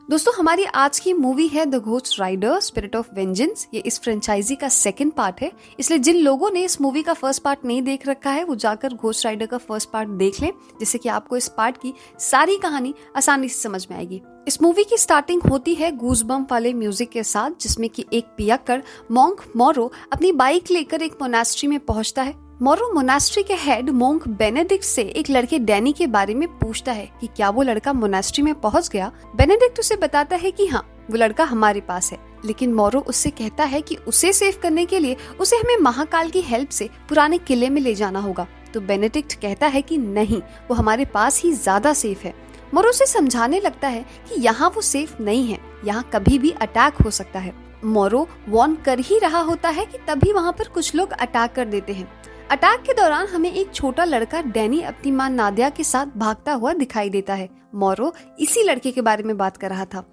दोस्तों हमारी आज की मूवी है the ghost rider spirit of vengeance. ये इस फ्रेंचाइजी का सेकंड पार्ट है, इसलिए जिन लोगों ने इस मूवी का फर्स्ट पार्ट नहीं देख रखा है वो जाकर घोस्ट राइडर का फर्स्ट पार्ट देख लें, जिससे कि आपको इस पार्ट की सारी कहानी आसानी से समझ में आएगी। इस मूवी की स्टार्टिंग होती है गूज़बम्प वाले म्यूजिक के साथ, जिसमें कि एक पियक्कड़ मॉन्क मोरो अपनी बाइक लेकर एक मोनास्ट्री में पहुंचता है। मोरो मोनास्ट्री के हेड मोंक बेनेडिक्ट से एक लड़के डैनी के बारे में पूछता है कि क्या वो लड़का मोनास्ट्री में पहुंच गया। बेनेडिक्ट उसे बताता है कि हाँ, वो लड़का हमारे पास है, लेकिन मोरो उससे कहता है कि उसे सेव करने के लिए उसे हमें महाकाल की हेल्प से पुराने किले में ले जाना होगा। तो बेनेडिक्ट कहता है कि नहीं, वो हमारे पास ही ज्यादा सेफ है। मोरो उसे समझाने लगता है कि यहाँ वो सेफ नहीं है, यहाँ कभी भी अटैक हो सकता है। मोरो वॉर्न कर ही रहा होता है कि तभी वहाँ पर कुछ लोग अटैक कर देते हैं। अटैक के दौरान हमें एक छोटा लड़का डैनी अपनी मां नादिया के साथ भागता हुआ दिखाई देता है। मोरो इसी लड़के के बारे में बात कर रहा था।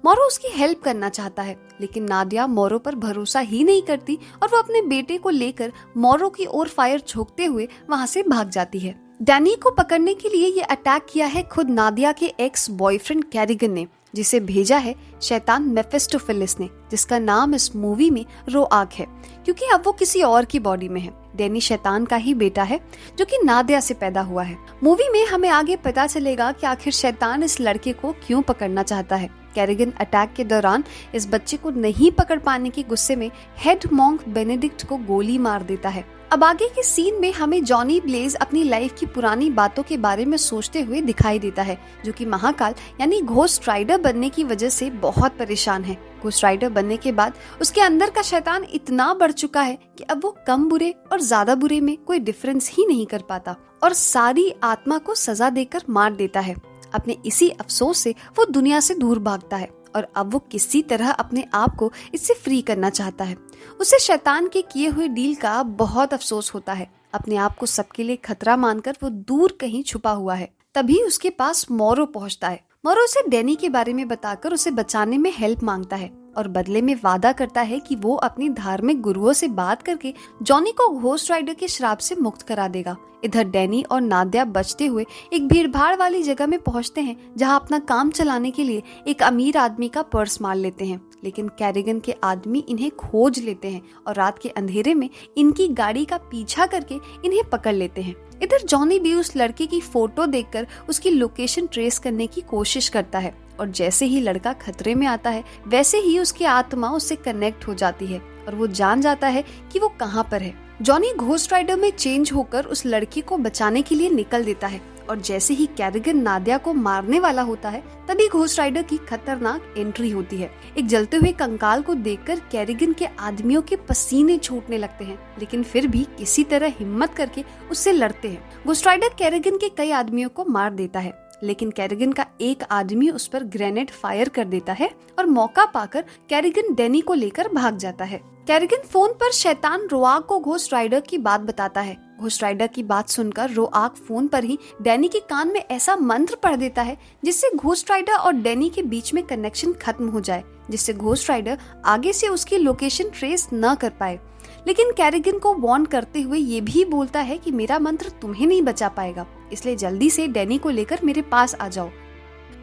मोरो उसकी हेल्प करना चाहता है, लेकिन नादिया मोरो पर भरोसा ही नहीं करती और वो अपने बेटे को लेकर मोरो की ओर फायर झोंकते हुए वहां से भाग जाती है। डैनी को पकड़ने के लिए ये अटैक किया है खुद नादिया के एक्स बॉयफ्रेंड कैरिगन ने, जिसे भेजा है शैतान मेफिस्टोफेलिस ने, जिसका नाम इस मूवी में रोआक है, क्योंकि अब वो किसी और की बॉडी में है। डैनी शैतान का ही बेटा है जो कि नादिया से पैदा हुआ है। मूवी में हमें आगे पता चलेगा कि आखिर शैतान इस लड़के को क्यों पकड़ना चाहता है। कैरिगन अटैक के दौरान इस बच्चे को नहीं पकड़ पाने के गुस्से में हेड मॉन्क बेनेडिक्ट को गोली मार देता है। अब आगे के सीन में हमें जॉनी ब्लेज अपनी लाइफ की पुरानी बातों के बारे में सोचते हुए दिखाई देता है, जो कि महाकाल यानी घोस्ट राइडर बनने की वजह से बहुत परेशान है। घोस्ट राइडर बनने के बाद उसके अंदर का शैतान इतना बढ़ चुका है कि अब वो कम बुरे और ज्यादा बुरे में कोई डिफरेंस ही नहीं कर पाता और सारी आत्मा को सजा देकर मार देता है। अपने इसी अफसोस से वो दुनिया से दूर भागता है और अब वो किसी तरह अपने आप को इससे फ्री करना चाहता है। उसे शैतान के किए हुए डील का बहुत अफसोस होता है। अपने आप को सबके लिए खतरा मानकर वो दूर कहीं छुपा हुआ है। तभी उसके पास मोरो पहुंचता है। मोरो उसे डैनी के बारे में बताकर उसे बचाने में हेल्प मांगता है और बदले में वादा करता है कि वो अपनी धार्मिक गुरुओं से बात करके जॉनी को घोस्ट राइडर के श्राप से मुक्त करा देगा। इधर डैनी और नादिया बचते हुए एक भीड़भाड़ वाली जगह में पहुंचते हैं, जहां अपना काम चलाने के लिए एक अमीर आदमी का पर्स मार लेते हैं, लेकिन कैरिगन के आदमी इन्हें खोज लेते हैं और रात के अंधेरे में इनकी गाड़ी का पीछा करके इन्हें पकड़ लेते हैं। इधर जॉनी भी उस लड़के की फोटो देखकर उसकी लोकेशन ट्रेस करने की कोशिश करता है और जैसे ही लड़का खतरे में आता है वैसे ही उसकी आत्मा उससे कनेक्ट हो जाती है और वो जान जाता है कि वो कहाँ पर है। जॉनी घोस्ट राइडर में चेंज होकर उस लड़की को बचाने के लिए निकल देता है और जैसे ही कैरिगन नादिया को मारने वाला होता है तभी घोस्ट राइडर की खतरनाक एंट्री होती है। एक जलते हुए कंकाल को देखकर कैरिगन के आदमियों के पसीने छूटने लगते हैं, लेकिन फिर भी किसी तरह हिम्मत करके उससे लड़ते हैं। घोस्ट राइडर कैरिगन के कई आदमियों को मार देता है, लेकिन कैरिगन का एक आदमी उस पर ग्रेनेड फायर कर देता है और मौका पाकर कैरिगन डैनी को लेकर भाग जाता है। कैरिगन फोन पर शैतान रोआक को घोस्ट राइडर की बात बताता है। घोस्ट राइडर की बात सुनकर रोआक फोन पर ही डैनी के कान में ऐसा मंत्र पढ़ देता है जिससे घोस्ट राइडर और डैनी के बीच में कनेक्शन खत्म हो जाए, जिससे घोस्ट राइडर आगे से उसकी लोकेशन ट्रेस न कर पाए। लेकिन कैरिगन को वार्न करते हुए ये भी बोलता है कि मेरा मंत्र तुम्हें नहीं बचा पाएगा, इसलिए जल्दी से डैनी को लेकर मेरे पास आ जाओ।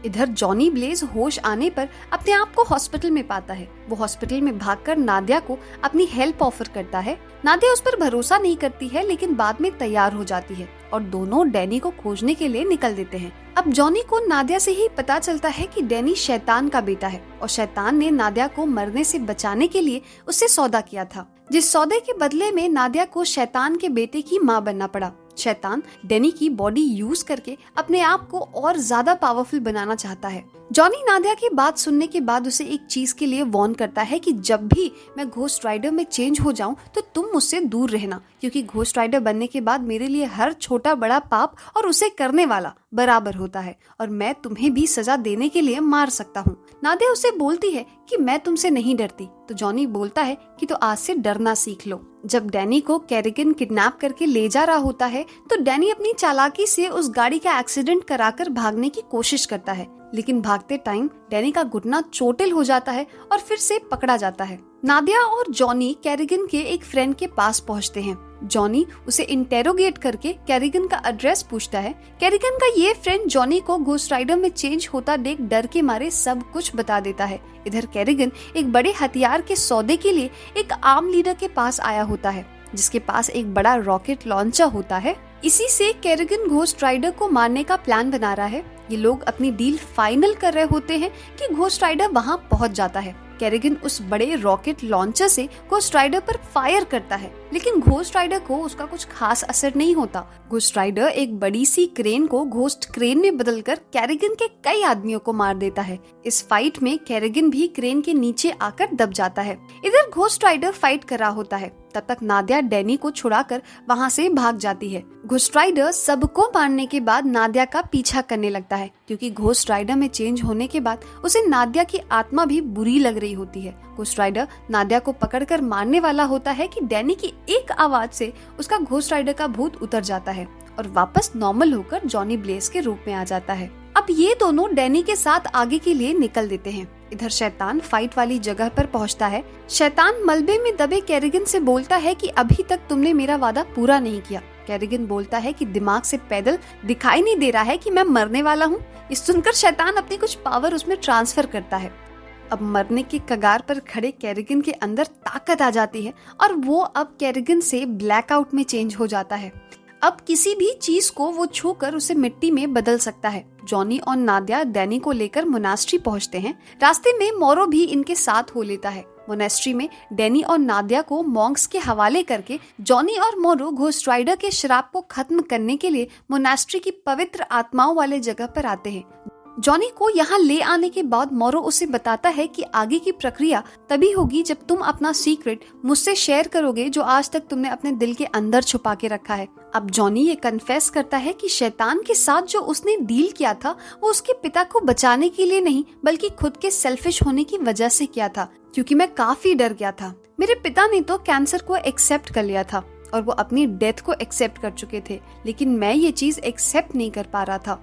इधर जॉनी ब्लेज होश आने पर अपने आप को हॉस्पिटल में पाता है। वो हॉस्पिटल में भागकर नादिया को अपनी हेल्प ऑफर करता है। नादिया उस पर भरोसा नहीं करती है, लेकिन बाद में तैयार हो जाती है और दोनों डैनी को खोजने के लिए निकल देते हैं। अब जॉनी को नादिया से ही पता चलता है कि डैनी शैतान का बेटा है और शैतान ने नादिया को मरने से बचाने के लिए उससे सौदा किया था, जिस सौदे के बदले में नादिया को शैतान के बेटे की मां बनना पड़ा। शैतान डैनी की बॉडी यूज करके अपने आप को और ज्यादा पावरफुल बनाना चाहता है। जॉनी नादिया की बात सुनने के बाद उसे एक चीज के लिए वार्न करता है कि जब भी मैं घोस्ट राइडर में चेंज हो जाऊं तो तुम मुझसे दूर रहना, क्योंकि घोस्ट राइडर बनने के बाद मेरे लिए हर छोटा बड़ा पाप और उसे करने वाला बराबर होता है और मैं तुम्हें भी सजा देने के लिए मार सकता हूँ। नादिया उसे बोलती है कि मैं तुमसे नहीं डरती, तो जॉनी बोलता है कि तो आज से डरना सीख लो। जब डैनी को कैरिगन किडनैप करके ले जा रहा होता है तो डैनी अपनी चालाकी से उस गाड़ी का एक्सीडेंट कराकर भागने की कोशिश करता है, लेकिन भागते टाइम डैनी का घुटना चोटिल हो जाता है और फिर से पकड़ा जाता है। नादिया और जॉनी कैरिगन के एक फ्रेंड के पास पहुंचते हैं। जॉनी उसे इंटेरोगेट करके कैरिगन का एड्रेस पूछता है। कैरिगन का ये फ्रेंड जॉनी को घोस्ट राइडर में चेंज होता देख डर के मारे सब कुछ बता देता है। इधर कैरिगन एक बड़े हथियार के सौदे के लिए एक आर्म लीडर के पास आया होता है, जिसके पास एक बड़ा रॉकेट लॉन्चर होता है। इसी से कैरिगन घोस्ट राइडर को मारने का प्लान बना रहा है। ये लोग अपनी डील फाइनल कर रहे होते हैं कि घोस्ट राइडर वहाँ पहुँच जाता है। कैरिगन उस बड़े रॉकेट लॉन्चर से घोस्ट राइडर पर फायर करता है, लेकिन घोस्ट राइडर को उसका कुछ खास असर नहीं होता। घोस्ट राइडर एक बड़ी सी क्रेन को घोस्ट क्रेन में बदलकर कैरिगन के कई आदमियों को मार देता है। इस फाइट में कैरिगन भी क्रेन के नीचे आकर दब जाता है। इधर घोस्ट राइडर फाइट कर रहा होता है, तब तक नादिया डैनी को छुड़ाकर वहाँ से भाग जाती है। घोस्ट राइडर सबको मारने के बाद नादिया का पीछा करने लगता है, क्योंकि घोस्ट राइडर में चेंज होने के बाद उसे नादिया की आत्मा भी बुरी लग रही होती है। घोस्ट राइडर नादिया को पकड़कर मारने वाला होता है कि डैनी की एक आवाज से उसका घोस्ट राइडर का भूत उतर जाता है और वापस नॉर्मल होकर जॉनी ब्लेज के रूप में आ जाता है। अब ये दोनों डैनी के साथ आगे के लिए निकल देते हैं। इधर शैतान फाइट वाली जगह पर पहुंचता है। शैतान मलबे में दबे कैरिगन से बोलता है कि अभी तक तुमने मेरा वादा पूरा नहीं किया। कैरिगन बोलता है कि दिमाग से पैदल दिखाई नहीं दे रहा है कि मैं मरने वाला हूँ। इस सुनकर शैतान अपनी कुछ पावर उसमें ट्रांसफर करता है। अब मरने की कगार पर खड़े कैरिगन के अंदर ताकत आ जाती है और वो अब कैरिगन से ब्लैकआउट में चेंज हो जाता है। अब किसी भी चीज को वो छूकर उसे मिट्टी में बदल सकता है। जॉनी और नादिया डैनी को लेकर मोनास्ट्री पहुंचते हैं। रास्ते में मोरो भी इनके साथ हो लेता है। मोनास्ट्री में डैनी और नादिया को मॉन्क्स के हवाले करके जॉनी और मोरो घोस्ट राइडर के श्राप को खत्म करने के लिए मोनास्ट्री की पवित्र आत्माओं वाले जगह पर आते हैं। जॉनी को यहाँ ले आने के बाद मोरो उसे बताता है कि आगे की प्रक्रिया तभी होगी जब तुम अपना सीक्रेट मुझसे शेयर करोगे, जो आज तक तुमने अपने दिल के अंदर छुपा के रखा है। अब जॉनी ये कन्फेस करता है कि शैतान के साथ जो उसने डील किया था वो उसके पिता को बचाने के लिए नहीं, बल्कि खुद के सेल्फिश होने की वजह से किया था, क्योंकि मैं काफी डर गया था। मेरे पिता ने तो कैंसर को एक्सेप्ट कर लिया था और वो अपनी डेथ को एक्सेप्ट कर चुके थे, लेकिन मैं ये चीज एक्सेप्ट नहीं कर पा रहा था।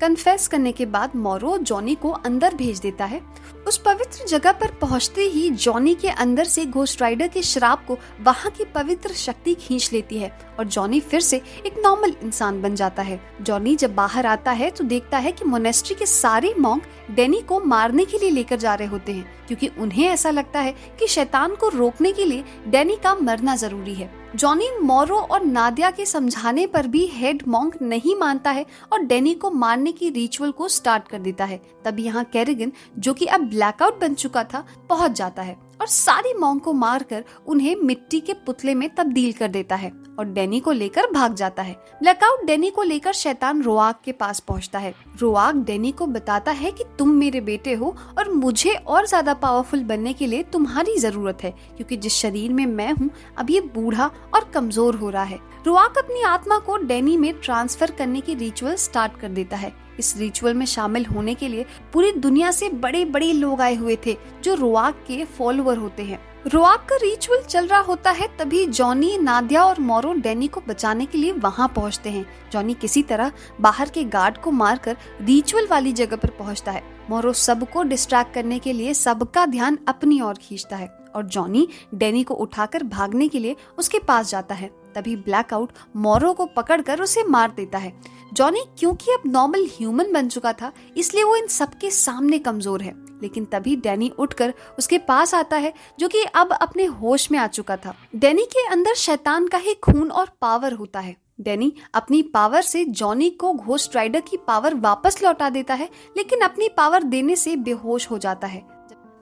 कन्फेस करने के बाद मोरो जॉनी को अंदर भेज देता है। उस पवित्र जगह पर पहुंचते ही जॉनी के अंदर से घोस्ट राइडर के श्राप को वहां की पवित्र शक्ति खींच लेती है और जॉनी फिर से एक नॉर्मल इंसान बन जाता है। जॉनी जब बाहर आता है तो देखता है कि मोनेस्ट्री के सारे मॉन्क डैनी को मारने के लिए लेकर जा रहे होते हैं, क्योंकि उन्हें ऐसा लगता है कि शैतान को रोकने के लिए डैनी का मरना जरूरी है। जॉनी मोरो और नादिया के समझाने पर भी हेड मॉन्क नहीं मानता है और डैनी को मारने की रिचुअल को स्टार्ट कर देता है। तब यहाँ कैरिगन, जो कि अब ब्लैकआउट बन चुका था, पहुंच जाता है और सारी मॉन्क को मारकर उन्हें मिट्टी के पुतले में तब्दील कर देता है और डैनी को लेकर भाग जाता है। ब्लैकआउट डैनी को लेकर शैतान रोआक के पास पहुंचता है। रोआक डैनी को बताता है कि तुम मेरे बेटे हो और मुझे और ज्यादा पावरफुल बनने के लिए तुम्हारी जरूरत है, क्योंकि जिस शरीर में मैं हूँ अब ये बूढ़ा और कमजोर हो रहा है। रोआक अपनी आत्मा को डैनी में ट्रांसफर करने की रिचुअल स्टार्ट कर देता है। इस रिचुअल में शामिल होने के लिए पूरी दुनिया से बड़े बड़े लोग आए हुए थे जो रोआक के फॉलोअर होते हैं। रोआक का रिचुअल चल रहा होता है, तभी जॉनी, नादिया और मोरो डैनी को बचाने के लिए वहां पहुंचते हैं। जॉनी किसी तरह बाहर के गार्ड को मारकर रिचुअल वाली जगह पर पहुंचता है। मोरो सबको डिस्ट्रैक्ट करने के लिए सबका ध्यान अपनी ओर खींचता है और जॉनी डैनी को उठाकर भागने के लिए उसके पास जाता है। तभी ब्लैकआउट मोरो को पकड़कर उसे मार देता है। जॉनी क्योंकि अब नॉर्मल ह्यूमन बन चुका था, इसलिए वो इन सबके सामने कमजोर है, लेकिन तभी डैनी उठकर उसके पास आता है, जो कि अब अपने होश में आ चुका था। डैनी के अंदर शैतान का ही खून और पावर होता है। डैनी अपनी पावर से जॉनी को घोस्ट राइडर की पावर वापस लौटा देता है, लेकिन अपनी पावर देने से बेहोश हो जाता है।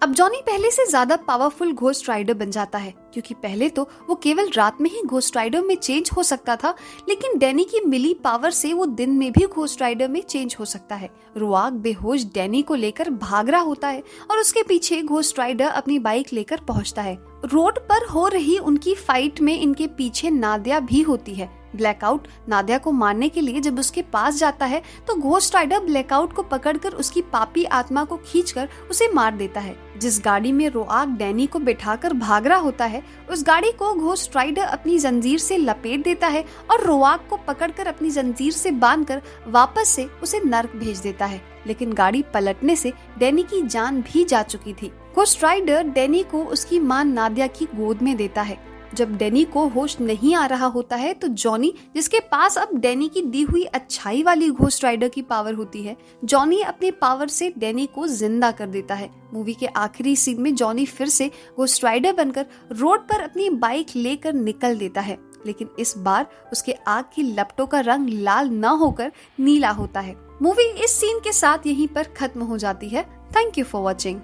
अब जॉनी पहले से ज्यादा पावरफुल घोस्ट राइडर बन जाता है, क्योंकि पहले तो वो केवल रात में ही घोस्ट राइडर में चेंज हो सकता था, लेकिन डैनी की मिली पावर से वो दिन में भी घोस्ट राइडर में चेंज हो सकता है। रोआक बेहोश डैनी को लेकर भाग रहा होता है और उसके पीछे घोस्ट राइडर अपनी बाइक लेकर पहुंचता है। रोड पर हो रही उनकी फाइट में इनके पीछे नादिया भी होती है। ब्लैकआउट नादिया को मारने के लिए जब उसके पास जाता है तो घोस्ट राइडर ब्लैकआउट को पकड़कर उसकी पापी आत्मा को खींचकर उसे मार देता है। जिस गाड़ी में रोआक डैनी को बिठाकर भाग रहा होता है, उस गाड़ी को घोस्ट राइडर अपनी जंजीर से लपेट देता है और रोआक को पकड़कर अपनी जंजीर से बांधकर वापस से उसे नर्क भेज देता है। लेकिन गाड़ी पलटने से डैनी की जान भी जा चुकी थी। घोस्ट राइडर डैनी को उसकी मां नादिया की गोद में देता है। जब डैनी को होश नहीं आ रहा होता है तो जॉनी, जिसके पास अब डैनी की दी हुई अच्छाई वाली घोस्ट राइडर की पावर होती है, जॉनी अपने पावर से डैनी को जिंदा कर देता है। मूवी के आखिरी सीन में जॉनी फिर से घोस्ट राइडर बनकर रोड पर अपनी बाइक लेकर निकल देता है, लेकिन इस बार उसके आग की लपटों का रंग लाल न होकर नीला होता है। मूवी इस सीन के साथ यहीं पर खत्म हो जाती है। Thank you for watching.